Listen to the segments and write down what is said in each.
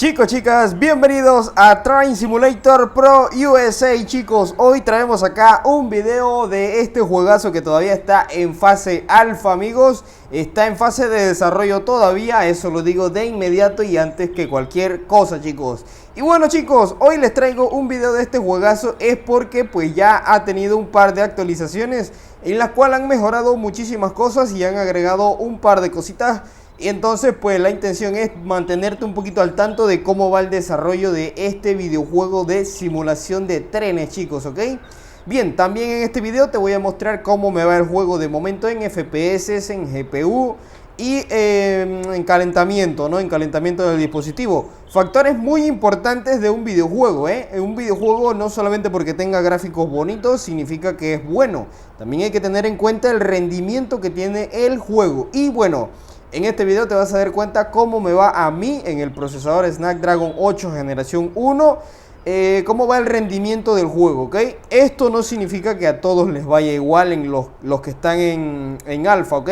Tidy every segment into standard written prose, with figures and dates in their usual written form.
Chicos, chicas, bienvenidos a Train Simulator Pro USA, chicos. Hoy traemos acá un video de este juegazo que todavía está en fase alfa, amigos. Está en fase de desarrollo todavía, eso lo digo de inmediato y antes que cualquier cosa, chicos. Y bueno, chicos, hoy les traigo un video de este juegazo. Es porque pues ya ha tenido un par de actualizaciones en las cuales han mejorado muchísimas cosas y han agregado un par de cositas. Y entonces pues la intención es mantenerte un poquito al tanto de cómo va el desarrollo de este videojuego de simulación de trenes, chicos, ¿ok? Bien, también en este video te voy a mostrar cómo me va el juego de momento en FPS, en GPU y en calentamiento, ¿no? En calentamiento del dispositivo. Factores muy importantes de un videojuego, ¿eh? Un videojuego no solamente porque tenga gráficos bonitos significa que es bueno. También hay que tener en cuenta el rendimiento que tiene el juego. Y bueno, en este video te vas a dar cuenta cómo me va a mí en el procesador Snapdragon 8 generación 1, cómo va el rendimiento del juego, ¿ok? Esto no significa que a todos les vaya igual en los que están en alfa, ¿ok?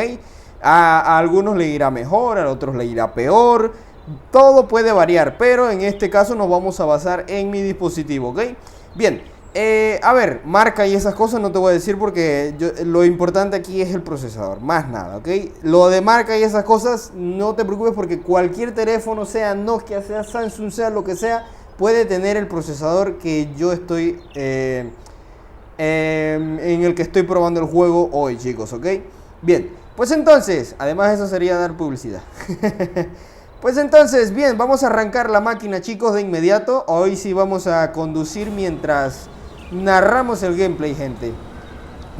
A algunos le irá mejor, a otros le irá peor, todo puede variar, pero en este caso nos vamos a basar en mi dispositivo, ¿ok? Bien. A ver, marca y esas cosas no te voy a decir porque lo importante aquí es el procesador, más nada, ¿ok? Lo de marca y esas cosas no te preocupes porque cualquier teléfono, sea Nokia, sea Samsung, sea lo que sea, puede tener el procesador que yo estoy, en el que estoy probando el juego hoy, chicos, ¿ok? Bien, pues entonces, además eso sería dar publicidad. Pues entonces, bien, vamos a arrancar la máquina, chicos, de inmediato. Hoy sí vamos a conducir mientras narramos el gameplay, gente.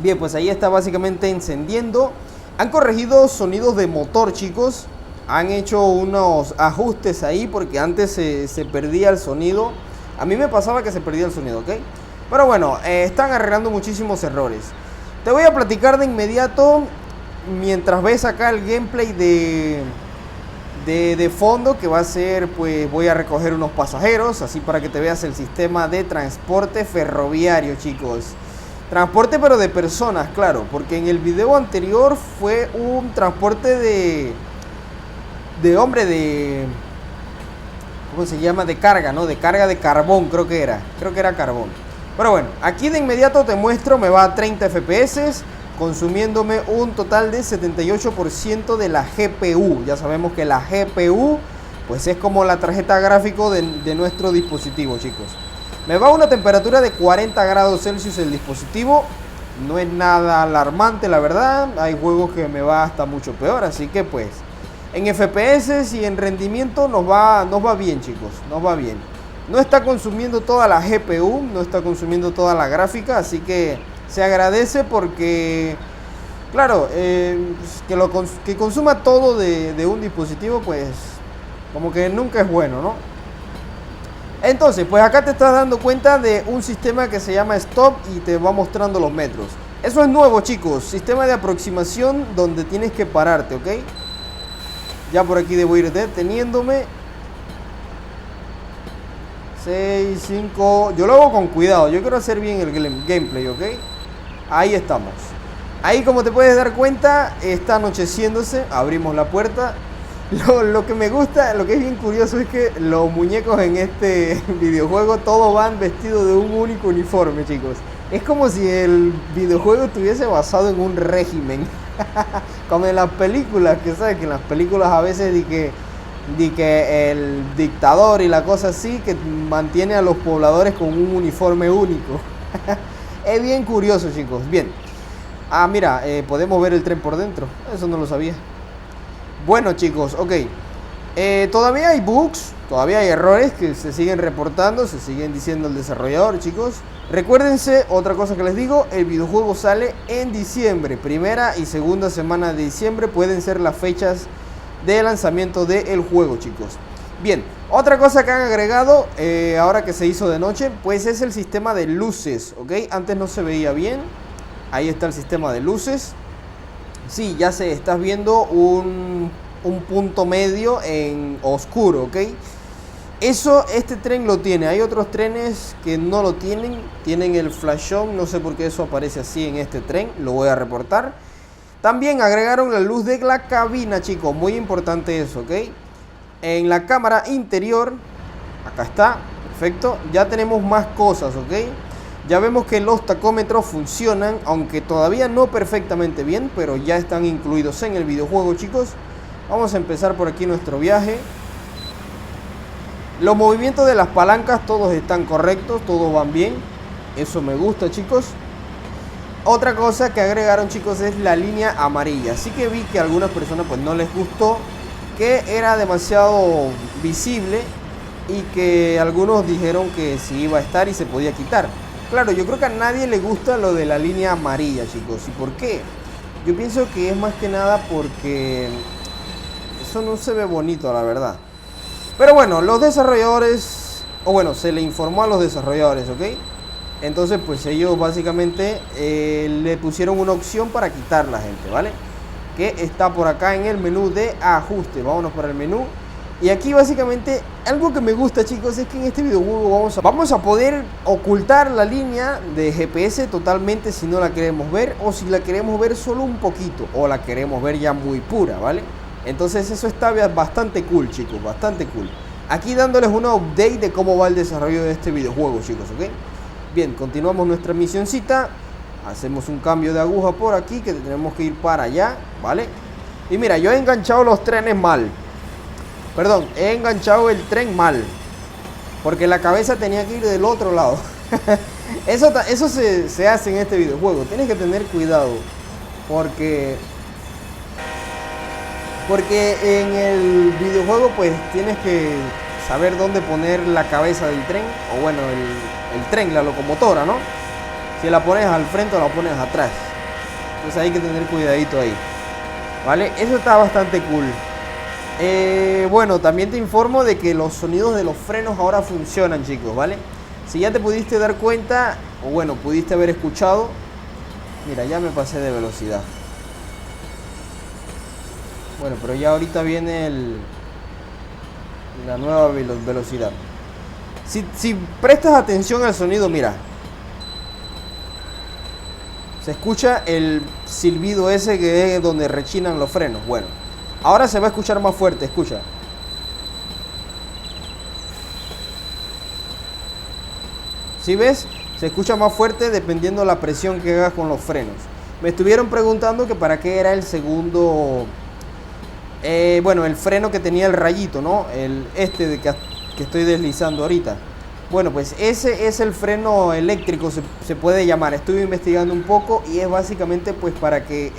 Bien, pues ahí está básicamente encendiendo. Han corregido sonidos de motor, chicos. Han hecho unos ajustes ahí porque antes se perdía el sonido. A mí me pasaba que se perdía el sonido, ¿ok? Pero bueno, están arreglando muchísimos errores. Te voy a platicar de inmediato mientras ves acá el gameplay de fondo, que va a ser, pues voy a recoger unos pasajeros, así para que te veas el sistema de transporte ferroviario, chicos. Transporte pero de personas, claro, porque en el video anterior fue un transporte ¿cómo se llama? De carga, ¿no? De carga de carbón, creo que era carbón. Pero bueno, aquí de inmediato te muestro, me va a 30 FPS, consumiéndome un total de 78% de la GPU. Ya sabemos que la GPU pues es como la tarjeta gráfico de nuestro dispositivo, chicos. Me va a una temperatura de 40 grados Celsius el dispositivo. No es nada alarmante, la verdad. Hay juegos que me va hasta mucho peor, así que pues en FPS y en rendimiento nos va bien, chicos. Nos va bien. No está consumiendo toda la GPU, no está consumiendo toda la gráfica, así que se agradece porque, claro, que consuma todo de un dispositivo, pues como que nunca es bueno, ¿no? Entonces, pues acá te estás dando cuenta de un sistema que se llama Stop y te va mostrando los metros. Eso es nuevo, chicos, sistema de aproximación donde tienes que pararte, ¿ok? Ya por aquí debo ir deteniéndome. 6, 5, yo lo hago con cuidado, yo quiero hacer bien el gameplay, ¿ok? Ahí estamos. Ahí, como te puedes dar cuenta, está anocheciéndose. Abrimos la puerta. Lo que me gusta, lo que es bien curioso es que los muñecos en este videojuego todos van vestidos de un único uniforme, chicos. Es como si el videojuego estuviese basado en un régimen. Como en las películas, que sabes que en las películas a veces di que el dictador y la cosa así, que mantiene a los pobladores con un uniforme único. Es bien curioso, chicos. Bien. Ah, mira, podemos ver el tren por dentro. Eso no lo sabía. Bueno, chicos, ok. Todavía hay bugs, todavía hay errores que se siguen reportando, se siguen diciendo el desarrollador, chicos. Recuérdense, otra cosa que les digo, el videojuego sale en diciembre. Primera y segunda semana de diciembre pueden ser las fechas de lanzamiento del juego, chicos. Bien, otra cosa que han agregado ahora que se hizo de noche, pues es el sistema de luces, ¿ok? Antes no se veía bien. Ahí está el sistema de luces. Sí, ya sé, estás viendo un punto medio en oscuro, ¿ok? Eso, este tren lo tiene. Hay otros trenes que no lo tienen. Tienen el flashón, no sé por qué eso aparece así en este tren. Lo voy a reportar. También agregaron la luz de la cabina, chicos. Muy importante eso, ¿ok? En la cámara interior Acá está, perfecto. Ya tenemos más cosas, ¿ok? Ya vemos que los tacómetros funcionan, aunque todavía no perfectamente bien, pero ya están incluidos en el videojuego, chicos. Vamos a empezar por aquí nuestro viaje. Los movimientos de las palancas todos están correctos, todos van bien. Eso me gusta, chicos. Otra cosa que agregaron, chicos, es la línea amarilla. Así que vi que a algunas personas pues no les gustó, que era demasiado visible y que algunos dijeron que sí iba a estar y se podía quitar. Claro, yo creo que a nadie le gusta lo de la línea amarilla, chicos. ¿Y por qué? Yo pienso que es más que nada porque eso no se ve bonito, la verdad. Pero bueno, los desarrolladores, o bueno, se le informó a los desarrolladores, ¿ok? Entonces, pues ellos básicamente le pusieron una opción para quitarla, gente, ¿vale? Que está por acá en el menú de ajuste. Vámonos para el menú. Y aquí básicamente algo que me gusta, chicos, es que en este videojuego vamos a poder ocultar la línea de GPS totalmente si no la queremos ver, o si la queremos ver solo un poquito, o la queremos ver ya muy pura, ¿vale? Entonces eso está bastante cool, chicos, bastante cool. Aquí dándoles una update de cómo va el desarrollo de este videojuego, chicos, ¿ok? Bien, continuamos nuestra misioncita. Hacemos un cambio de aguja por aquí, que tenemos que ir para allá, ¿vale? Y mira, yo he enganchado los trenes mal. Perdón, he enganchado el tren mal, porque la cabeza tenía que ir del otro lado. Eso se hace en este videojuego. Tienes que tener cuidado, porque en el videojuego pues tienes que saber dónde poner la cabeza del tren, o bueno, el tren, la locomotora, ¿no? Si la pones al frente o la pones atrás. Entonces hay que tener cuidadito ahí, ¿vale? Eso está bastante cool. Bueno, también te informo de que los sonidos de los frenos ahora funcionan, chicos, ¿vale? Si ya te pudiste dar cuenta, o bueno, pudiste haber escuchado. Mira, ya me pasé de velocidad. Bueno, pero ya ahorita viene la nueva velocidad. Si prestas atención al sonido, mira, se escucha el silbido ese que es donde rechinan los frenos. Bueno, ahora se va a escuchar más fuerte, escucha. ¿Sí ves? Se escucha más fuerte dependiendo la presión que hagas con los frenos. Me estuvieron preguntando que para qué era el segundo, bueno, el freno que tenía el rayito, ¿no? Que estoy deslizando ahorita. Bueno, pues ese es el freno eléctrico, se puede llamar. Estuve investigando un poco y es básicamente pues para que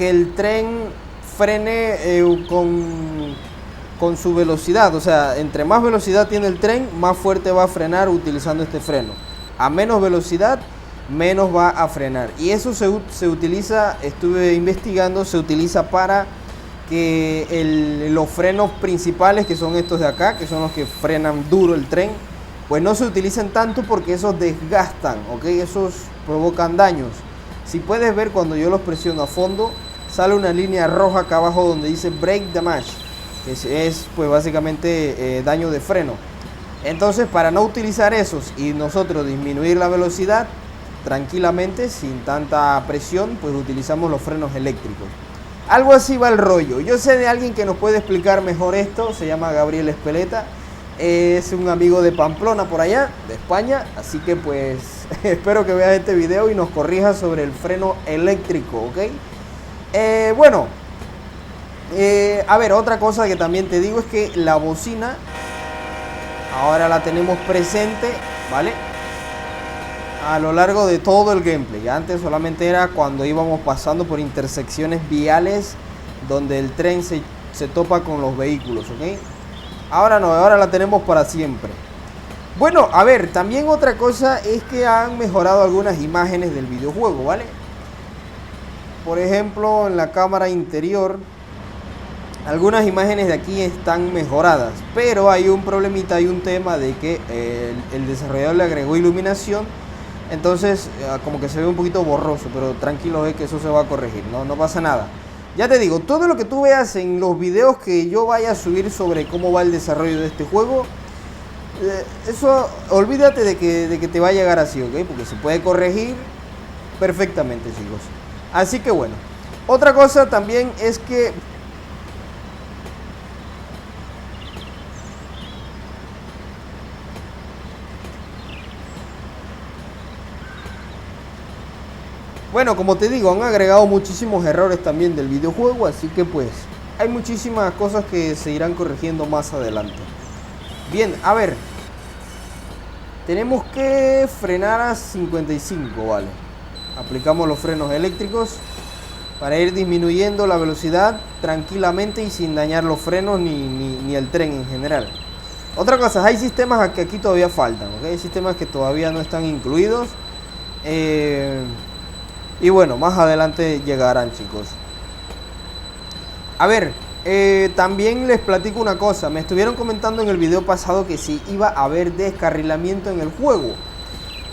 el tren frene con su velocidad. O sea, entre más velocidad tiene el tren, más fuerte va a frenar utilizando este freno. A menos velocidad, menos va a frenar. Y eso se utiliza, estuve investigando, se utiliza para que los frenos principales, que son estos de acá, que son los que frenan duro el tren, pues no se utilicen tanto, porque esos desgastan, ¿ok? Esos provocan daños. Si puedes ver, cuando yo los presiono a fondo, sale una línea roja acá abajo donde dice Brake Damage, que es pues básicamente daño de freno. Entonces, para no utilizar esos y nosotros disminuir la velocidad tranquilamente, sin tanta presión, pues utilizamos los frenos eléctricos. Algo así va el rollo. Yo sé de alguien que nos puede explicar mejor esto. Se llama Gabriel Espeleta. Es un amigo de Pamplona, por allá, de España. Así que pues espero que veas este video y nos corrijas sobre el freno eléctrico, ¿ok? Bueno, a ver, otra cosa que también te digo es que la bocina ahora la tenemos presente, ¿vale? A lo largo de todo el gameplay. Antes solamente era cuando íbamos pasando por intersecciones viales donde el tren se topa con los vehículos, ¿ok? Ahora no, ahora la tenemos para siempre. Bueno, a ver, también otra cosa es que han mejorado algunas imágenes del videojuego, ¿vale? Por ejemplo, en la cámara interior, algunas imágenes de aquí están mejoradas, pero hay un problemita, hay un tema de que el desarrollador le agregó iluminación. Entonces como que se ve un poquito borroso, pero tranquilo, es que eso se va a corregir, no pasa nada. Ya te digo, todo lo que tú veas en los videos que yo vaya a subir sobre cómo va el desarrollo de este juego, eso olvídate de que te va a llegar así, ¿ok? Porque se puede corregir perfectamente, chicos. Así que bueno, otra cosa también es que Bueno, como te digo, han agregado muchísimos errores también del videojuego, así que pues hay muchísimas cosas que se irán corrigiendo más adelante. Bien, a ver, tenemos que frenar a 55, vale. Aplicamos los frenos eléctricos para ir disminuyendo la velocidad tranquilamente y sin dañar los frenos ni el tren en general. Otra cosa, hay sistemas que aquí todavía faltan, ¿ok? Hay sistemas que todavía no están incluidos. Y bueno, más adelante llegarán, chicos. A ver, también les platico una cosa. Me estuvieron comentando en el video pasado que si iba a haber descarrilamiento en el juego.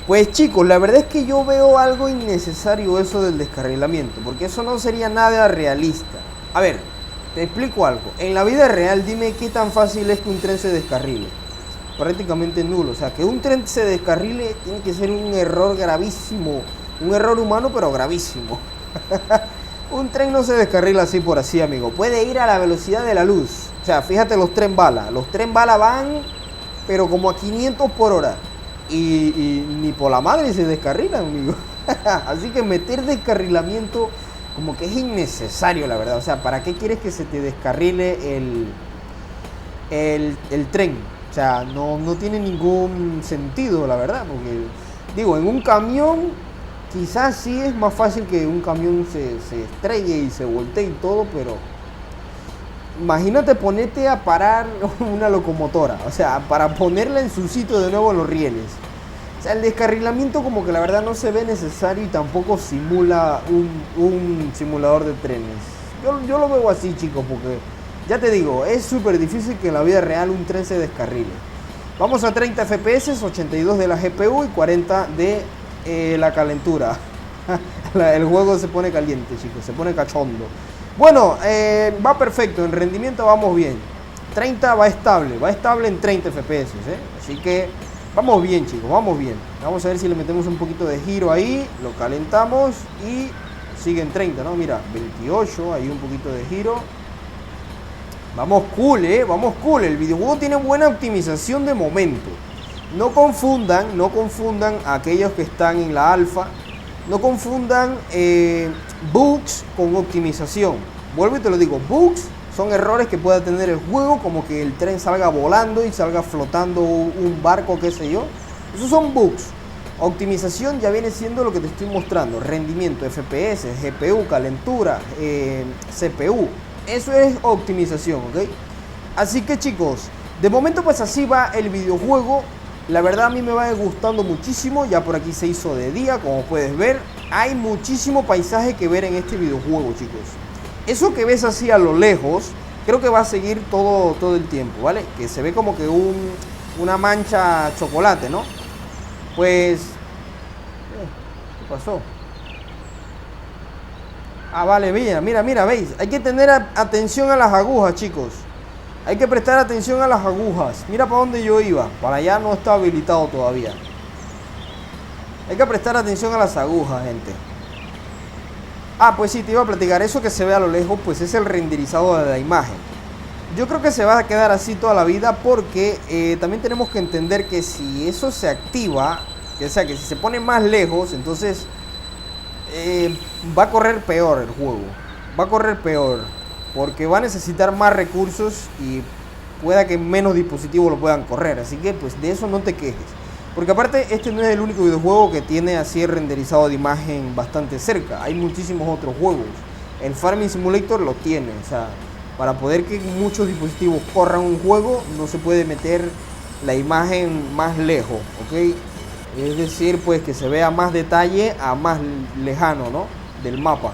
Pues chicos, la verdad es que yo veo algo innecesario eso del descarrilamiento, porque eso no sería nada realista. A ver, te explico algo. En la vida real, dime qué tan fácil es que un tren se descarrile. Prácticamente nulo. O sea, que un tren se descarrile tiene que ser un error gravísimo. Un error humano, pero gravísimo. Un tren no se descarrila así por así, amigo. Puede ir a la velocidad de la luz. O sea, fíjate los tren bala. Los tren bala van, pero como a 500 por hora. Y ni por la madre se descarrilan, amigo. Así que meter descarrilamiento como que es innecesario, la verdad. O sea, ¿para qué quieres que se te descarrile el tren? O sea, no tiene ningún sentido, la verdad. Porque, digo, en un camión quizás sí es más fácil que un camión se estrelle y se voltee y todo, pero imagínate ponerte a parar una locomotora, o sea, para ponerla en su sitio de nuevo los rieles. O sea, el descarrilamiento como que la verdad no se ve necesario y tampoco simula un simulador de trenes. Yo lo veo así, chicos, porque ya te digo, es súper difícil que en la vida real un tren se descarrile. Vamos a 30 FPS, 82 de la GPU y 40 de la calentura. El juego se pone caliente, chicos, se pone cachondo. Bueno, va perfecto, en rendimiento vamos bien. 30 va estable en 30 FPS, así que vamos bien, chicos, vamos bien. Vamos a ver si le metemos un poquito de giro ahí, lo calentamos y sigue en 30, ¿no? Mira, 28, ahí un poquito de giro. Vamos cool, vamos cool. El videojuego tiene buena optimización de momento. No confundan a aquellos que están en la alfa. No confundan bugs con optimización. Vuelvo y te lo digo, bugs son errores que pueda tener el juego, como que el tren salga volando y salga flotando un barco, qué sé yo. Esos son bugs. Optimización ya viene siendo lo que te estoy mostrando. Rendimiento, FPS, GPU, calentura, CPU. Eso es optimización, ¿ok? Así que chicos, de momento pues así va el videojuego. La verdad a mí me va gustando muchísimo. Ya por aquí se hizo de día, como puedes ver. Hay muchísimo paisaje que ver en este videojuego, chicos. Eso que ves así a lo lejos, creo que va a seguir todo el tiempo, ¿vale? Que se ve como que una mancha chocolate, ¿no? Pues... ¿qué pasó? Ah, vale, mira, ¿veis? Hay que tener atención a las agujas, chicos. Hay que prestar atención a las agujas. Mira para dónde yo iba. Para allá no está habilitado todavía. Hay que prestar atención a las agujas, gente. Ah, pues sí, te iba a platicar. Eso que se ve a lo lejos, pues es el renderizado de la imagen. Yo creo que se va a quedar así toda la vida, porque también tenemos que entender que si eso se activa, o sea, que si se pone más lejos, entonces va a correr peor el juego. Va a correr peor, porque va a necesitar más recursos y pueda que menos dispositivos lo puedan correr. Así que pues de eso no te quejes. Porque aparte este no es el único videojuego que tiene así el renderizado de imagen bastante cerca. Hay muchísimos otros juegos. El Farming Simulator lo tiene. O sea, para poder que muchos dispositivos corran un juego, no se puede meter la imagen más lejos, ¿ok? Es decir, pues que se vea más detalle a más lejano, ¿no? Del mapa.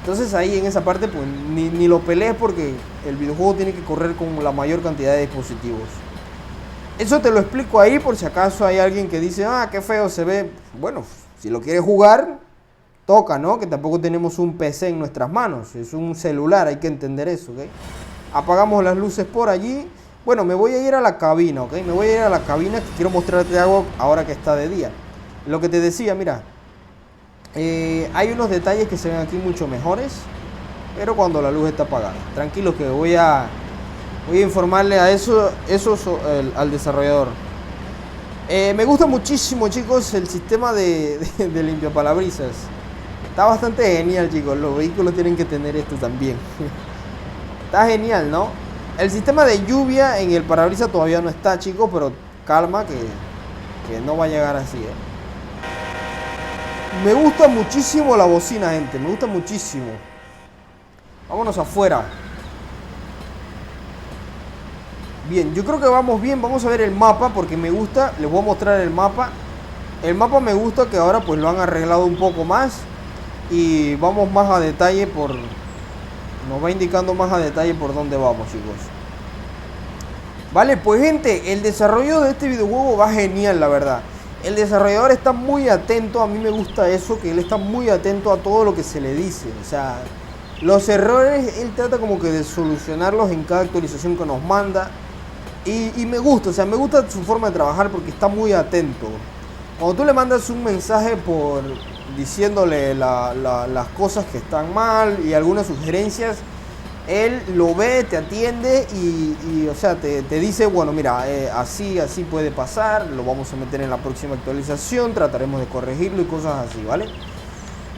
Entonces ahí en esa parte pues ni lo pelees, porque el videojuego tiene que correr con la mayor cantidad de dispositivos. Eso te lo explico ahí por si acaso hay alguien que dice, ah, qué feo se ve. Bueno, si lo quieres jugar, toca, ¿no? Que tampoco tenemos un PC en nuestras manos, es un celular, hay que entender eso, ¿ok? Apagamos las luces por allí. Bueno, me voy a ir a la cabina, ¿ok? Me voy a ir a la cabina, que quiero mostrarte algo ahora que está de día. Lo que te decía, mira, hay unos detalles que se ven aquí mucho mejores, pero cuando la luz está apagada. Tranquilos que voy a informarle a eso al desarrollador. Me gusta muchísimo, chicos, el sistema de limpiaparabrisas. Está bastante genial, chicos. Los vehículos tienen que tener esto también. Está genial, ¿no? El sistema de lluvia en el parabrisas todavía no está, chicos, pero calma que no va a llegar así, ¿eh? Me gusta muchísimo la bocina, gente. Me gusta muchísimo. Vámonos afuera. Bien, yo creo que vamos bien. Vamos a ver el mapa porque me gusta. Les voy a mostrar el mapa. El mapa me gusta que ahora pues lo han arreglado un poco más. Y vamos más a detalle por... Nos va indicando más a detalle por dónde vamos, chicos. Vale, pues gente, el desarrollo de este videojuego va genial, la verdad. El desarrollador está muy atento, a mí me gusta eso, que él está muy atento a todo lo que se le dice. O sea, los errores, él trata como que de solucionarlos en cada actualización que nos manda. Y me gusta, o sea, me gusta su forma de trabajar porque está muy atento. Cuando tú le mandas un mensaje por diciéndole las cosas que están mal y algunas sugerencias, él lo ve, te atiende y o sea, te dice, bueno, mira, así puede pasar, lo vamos a meter en la próxima actualización, trataremos de corregirlo y cosas así, ¿vale?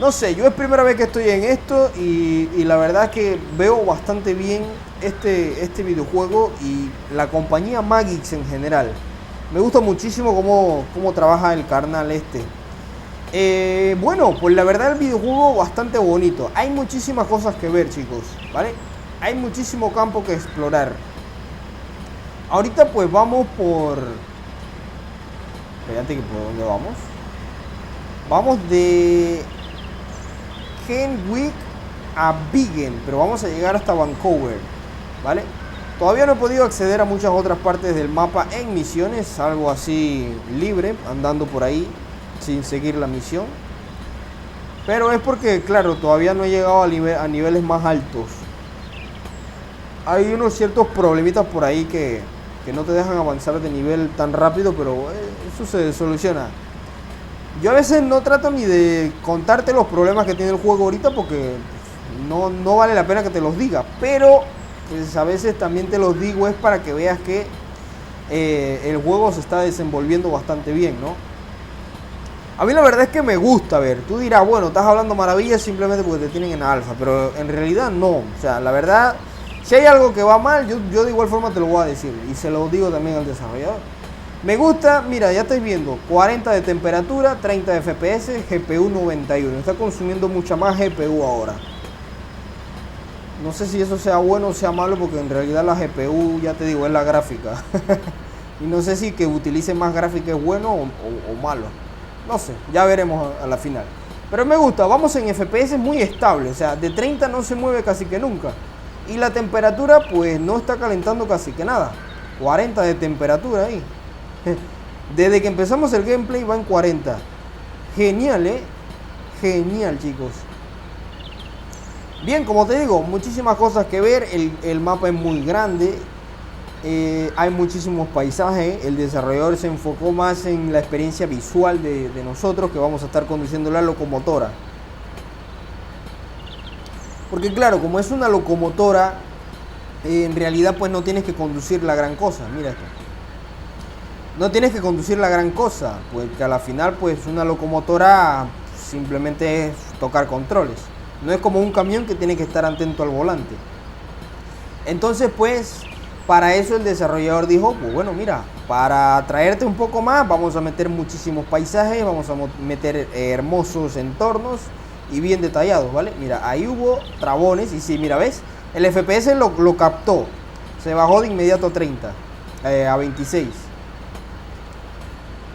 No sé, yo es primera vez que estoy en esto y la verdad es que veo bastante bien este videojuego y la compañía Magix en general. Me gusta muchísimo cómo trabaja el carnal este. Bueno, pues la verdad el videojuego bastante bonito. Hay muchísimas cosas que ver, chicos, ¿vale? Hay muchísimo campo que explorar. Ahorita pues vamos por... Espérate, que ¿por dónde vamos? Vamos de Kenwick a Bigen, pero vamos a llegar hasta Vancouver, ¿vale? Todavía no he podido acceder a muchas otras partes del mapa en misiones, algo así libre, andando por ahí sin seguir la misión. Pero es porque, claro, todavía no he llegado a niveles más altos. Hay unos ciertos problemitas por ahí que no te dejan avanzar de nivel tan rápido, pero eso se soluciona. Yo a veces no trato ni de contarte los problemas que tiene el juego ahorita porque no vale la pena que te los diga, pero pues a veces también te los digo es para que veas que el juego se está desenvolviendo bastante bien, ¿no? A mí la verdad es que me gusta ver. Tú dirás, bueno, estás hablando maravillas simplemente porque te tienen en alfa, pero en realidad no. O sea, la verdad, si hay algo que va mal, yo de igual forma te lo voy a decir y se lo digo también al desarrollador. Me gusta, mira, ya estáis viendo, 40 de temperatura, 30 de FPS, GPU 91. Está consumiendo mucha más GPU ahora. No sé si eso sea bueno o sea malo porque en realidad la GPU, ya te digo, es la gráfica. Y no sé si que utilice más gráfica es bueno o malo. No sé, ya veremos a la final. Pero me gusta, vamos en FPS muy estable. O sea, de 30 no se mueve casi que nunca. Y la temperatura pues no está calentando casi que nada. 40 de temperatura ahí. Desde que empezamos el gameplay va en 40. Genial, genial, chicos. Bien, como te digo, muchísimas cosas que ver. El mapa es muy grande. Hay muchísimos paisajes. El desarrollador se enfocó más en la experiencia visual de nosotros, que vamos a estar conduciendo la locomotora. Porque claro, como es una locomotora, en realidad pues no tienes que conducir la gran cosa. Mira esto. No tienes que conducir la gran cosa, pues que a la final pues una locomotora simplemente es tocar controles. No es como un camión que tiene que estar atento al volante. Entonces pues para eso el desarrollador dijo, pues bueno, mira, para atraerte un poco más vamos a meter muchísimos paisajes, vamos a meter hermosos entornos y bien detallados, ¿vale? Mira, ahí hubo trabones y sí, mira, ¿ves? El FPS lo captó, se bajó de inmediato a 30, a 26.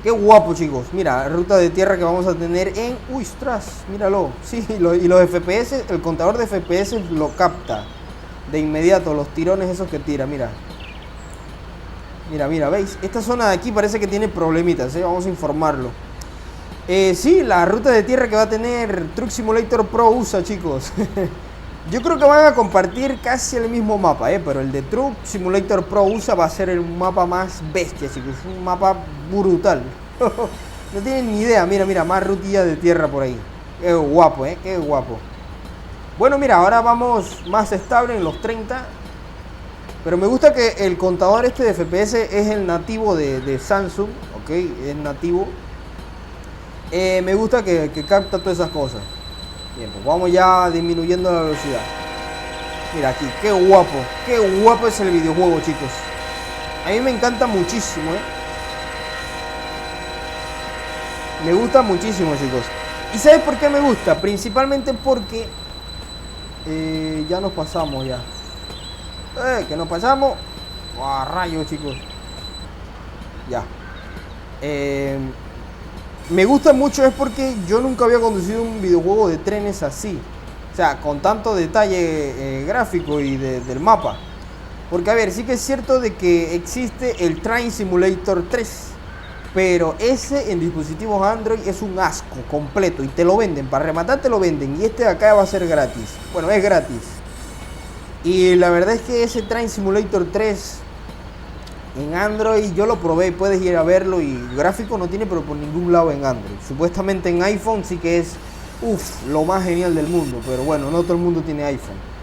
Qué guapo, chicos. Mira, ruta de tierra que vamos a tener en... Uy, ostras, míralo. Sí, y los FPS, el contador de FPS lo capta de inmediato, los tirones esos que tira, mira. Mira, ¿veis? Esta zona de aquí parece que tiene problemitas, vamos a informarlo. Sí, la ruta de tierra que va a tener Truck Simulator Pro USA, chicos. Yo creo que van a compartir casi el mismo mapa, pero el de Truck Simulator Pro USA va a ser el mapa más bestia, chicos. Un mapa brutal. No tienen ni idea, mira, más rutilla de tierra por ahí. Qué guapo, qué guapo. Bueno, mira, ahora vamos más estable en los 30. Pero me gusta que el contador este de FPS es el nativo de Samsung, ok, es nativo. Me gusta que capta todas esas cosas. Bien, pues vamos ya disminuyendo la velocidad. Mira aquí, qué guapo es el videojuego, chicos. A mí me encanta muchísimo, Me gusta muchísimo, chicos. ¿Y sabes por qué me gusta? Principalmente porque ya nos pasamos ya. Que nos pasamos. ¡Guau, rayos, chicos! Ya. Me gusta mucho es porque yo nunca había conducido un videojuego de trenes así. O sea, con tanto detalle gráfico y del mapa. Porque a ver, sí que es cierto de que existe el Train Simulator 3. Pero ese en dispositivos Android es un asco completo. Y te lo venden, para rematar te lo venden. Y este de acá va a ser gratis. Bueno, es gratis. Y la verdad es que ese Train Simulator 3 en Android yo lo probé, puedes ir a verlo. Y gráfico no tiene pero por ningún lado en Android. Supuestamente en iPhone sí que es lo más genial del mundo. Pero bueno, no todo el mundo tiene iPhone.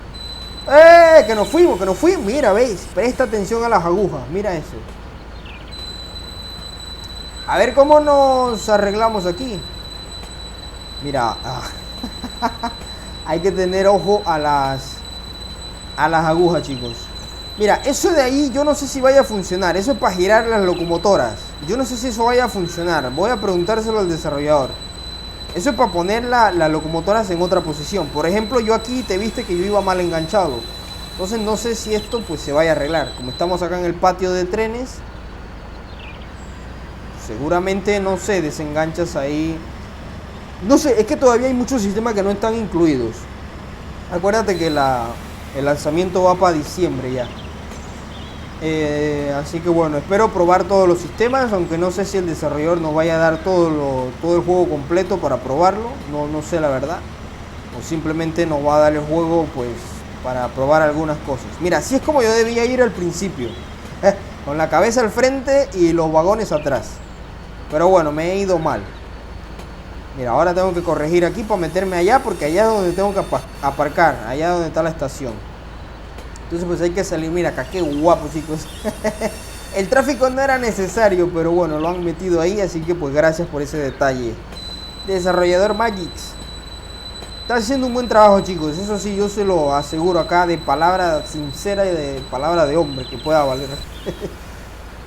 Que nos fuimos, Mira, veis, presta atención a las agujas. Mira eso. A ver cómo nos arreglamos aquí. Mira, hay que tener ojo a las agujas, chicos. Mira, eso de ahí yo no sé si vaya a funcionar. Eso es para girar las locomotoras. Yo no sé si eso vaya a funcionar. Voy a preguntárselo al desarrollador. Eso es para poner las locomotoras en otra posición. Por ejemplo, yo aquí te viste que yo iba mal enganchado. Entonces no sé si esto pues se vaya a arreglar. Como estamos acá en el patio de trenes, seguramente, no sé, desenganchas ahí. No sé, es que todavía hay muchos sistemas que no están incluidos. Acuérdate que el lanzamiento va para diciembre ya. Así que bueno, espero probar todos los sistemas, aunque no sé si el desarrollador nos vaya a dar todo el juego completo para probarlo. No sé la verdad. O simplemente nos va a dar el juego pues para probar algunas cosas. Mira, así es como yo debía ir al principio. Con la cabeza al frente y los vagones atrás. Pero bueno, me he ido mal. Mira, ahora tengo que corregir aquí para meterme allá, porque allá es donde tengo que aparcar, allá es donde está la estación. Entonces pues hay que salir. Mira acá, qué guapo, chicos. El tráfico no era necesario, pero bueno, lo han metido ahí, así que pues gracias por ese detalle. Desarrollador Magix. Está haciendo un buen trabajo, chicos. Eso sí, yo se lo aseguro acá de palabra sincera y de palabra de hombre que pueda valer.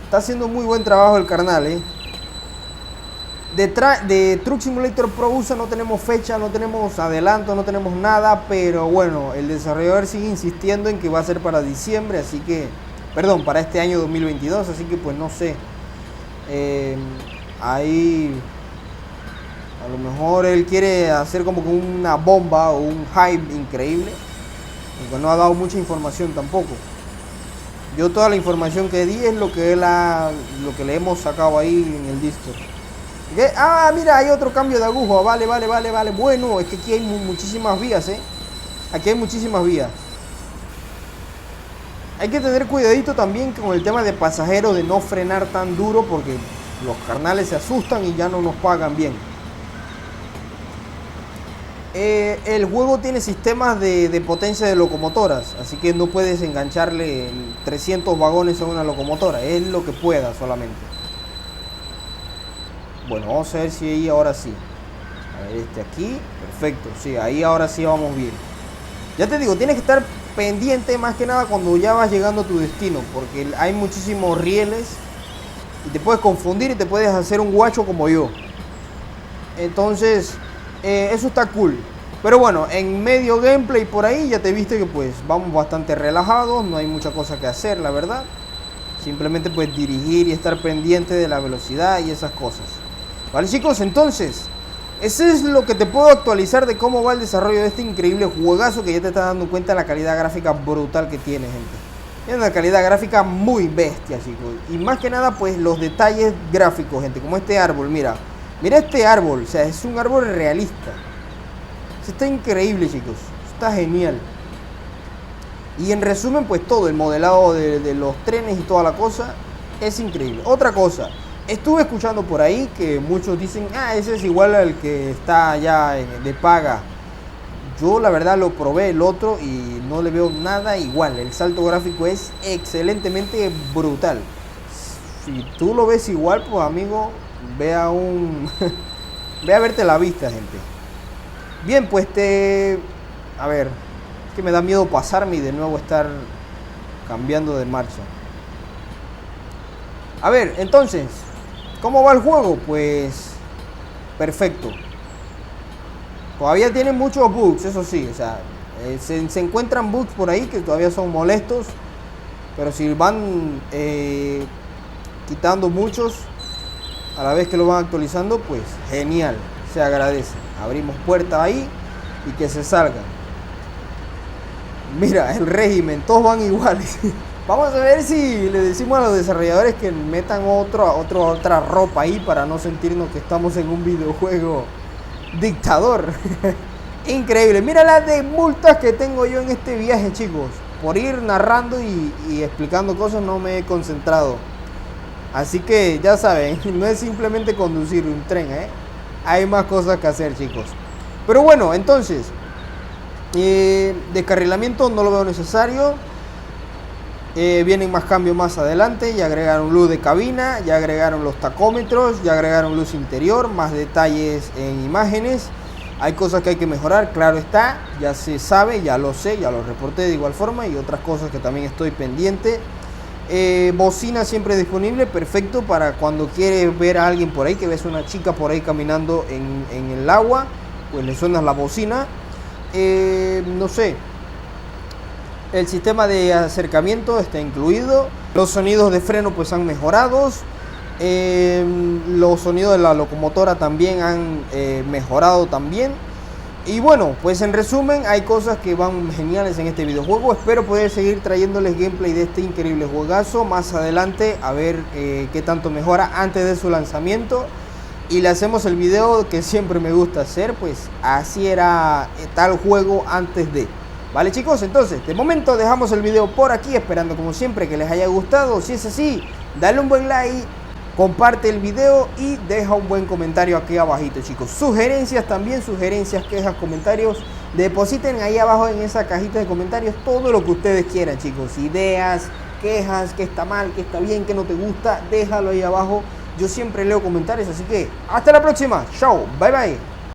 Está haciendo muy buen trabajo el carnal, De Truck Simulator Pro USA no tenemos fecha, no tenemos adelanto, no tenemos nada, pero bueno, el desarrollador sigue insistiendo en que va a ser para diciembre, así que, perdón, para este año 2022, así que pues no sé, ahí a lo mejor él quiere hacer como que una bomba o un hype increíble, aunque no ha dado mucha información tampoco. Yo toda la información que di es lo que le hemos sacado ahí en el Discord. ¿Qué? Ah, mira, hay otro cambio de aguja. Vale. Bueno, es que aquí hay muchísimas vías, Aquí hay muchísimas vías. Hay que tener cuidadito también con el tema de pasajeros, de no frenar tan duro, porque los carnales se asustan y ya no nos pagan bien. El juego tiene sistemas de potencia de locomotoras, así que no puedes engancharle 300 vagones a una locomotora. Es lo que pueda solamente. Bueno, vamos a ver si ahí ahora sí. A ver, aquí, perfecto, sí, ahí ahora sí vamos bien. Ya te digo, tienes que estar pendiente más que nada cuando ya vas llegando a tu destino, porque hay muchísimos rieles y te puedes confundir y te puedes hacer un guacho como yo. Entonces, eso está cool. Pero bueno, en medio gameplay por ahí ya te viste que pues vamos bastante relajados, no hay mucha cosa que hacer, la verdad. Simplemente pues dirigir y estar pendiente de la velocidad y esas cosas. Vale, chicos, entonces ese es lo que te puedo actualizar de cómo va el desarrollo de este increíble juegazo, que ya te estás dando cuenta de la calidad gráfica brutal que tiene, gente. Tiene una calidad gráfica muy bestia, chicos. Y más que nada pues los detalles gráficos, gente, como este árbol, mira este árbol, o sea, es un árbol realista. Está increíble, chicos, está genial. Y en resumen pues todo el modelado de los trenes y toda la cosa es increíble. Otra cosa, estuve escuchando por ahí que muchos dicen, ese es igual al que está ya de paga. Yo la verdad lo probé el otro y no le veo nada igual. El salto gráfico es excelentemente brutal. Si tú lo ves igual, pues amigo, ve a verte la vista, gente. Bien, pues a ver, es que me da miedo pasarme y de nuevo estar cambiando de marcha. A ver, entonces, ¿cómo va el juego? Pues perfecto. Todavía tiene muchos bugs, eso sí, o sea, se encuentran bugs por ahí que todavía son molestos, pero si van quitando muchos a la vez que lo van actualizando, pues genial, se agradece. Abrimos puerta ahí y que se salgan. Mira, el régimen, todos van iguales. Vamos a ver si le decimos a los desarrolladores que metan otra ropa ahí para no sentirnos que estamos en un videojuego dictador. Increíble. Mira las de multas que tengo yo en este viaje, chicos. Por ir narrando y explicando cosas no me he concentrado. Así que ya saben, no es simplemente conducir un tren, ¿eh? Hay más cosas que hacer, chicos. Pero bueno, entonces, descarrilamiento no lo veo necesario. Vienen más cambios más adelante. Ya agregaron luz de cabina, ya agregaron los tacómetros, ya agregaron luz interior, más detalles en imágenes. Hay cosas que hay que mejorar, claro está, ya se sabe, ya lo sé, ya lo reporté de igual forma, y otras cosas que también estoy pendiente. Bocina siempre disponible, perfecto para cuando quieres ver a alguien por ahí, que ves una chica por ahí caminando en el agua, pues le suenas la bocina. No sé, el sistema de acercamiento está incluido, los sonidos de freno pues han mejorados, los sonidos de la locomotora también han mejorado también. Y bueno, pues en resumen hay cosas que van geniales en este videojuego. Espero poder seguir trayéndoles gameplay de este increíble juegazo más adelante, a ver qué tanto mejora antes de su lanzamiento. Y le hacemos el video que siempre me gusta hacer, pues así era tal juego antes de. Vale, chicos, entonces de momento dejamos el video por aquí, esperando como siempre que les haya gustado. Si es así, dale un buen like, comparte el video y deja un buen comentario aquí abajito, chicos. Sugerencias también, sugerencias, quejas, comentarios, depositen ahí abajo en esa cajita de comentarios todo lo que ustedes quieran, chicos. Ideas, quejas, que está mal, que está bien, que no te gusta, déjalo ahí abajo. Yo siempre leo comentarios, así que hasta la próxima. Chao, bye bye.